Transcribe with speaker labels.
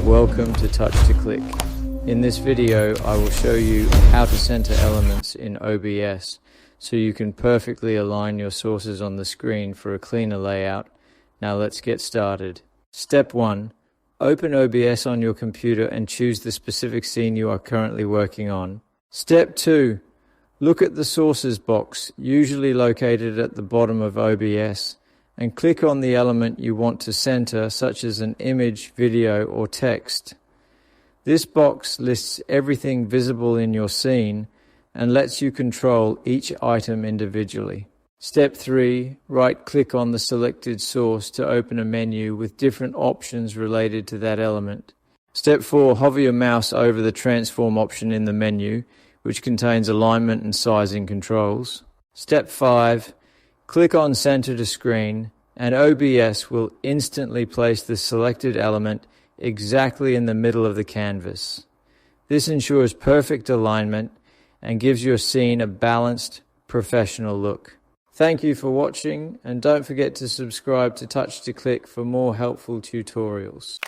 Speaker 1: Welcome to Touch to Click. In this video, I will show you how to center elements in OBS so you can perfectly align your sources on the screen for a cleaner layout. Now let's get started. Step 1. Open OBS on your computer and choose the specific scene you are currently working on. Step 2. Look at the Sources box, usually located at the bottom of OBS, and click on the element you want to center, such as an image, video, or text. This box lists everything visible in your scene and lets you control each item individually. Step 3. Right-click on the selected source to open a menu with different options related to that element. Step 4. Hover your mouse over the transform option in the menu, which contains alignment and sizing controls. Step 5. Click on Center to Screen, and OBS will instantly place the selected element exactly in the middle of the canvas. This ensures perfect alignment and gives your scene a balanced, professional look. Thank you for watching, and don't forget to subscribe to Touch to Click for more helpful tutorials.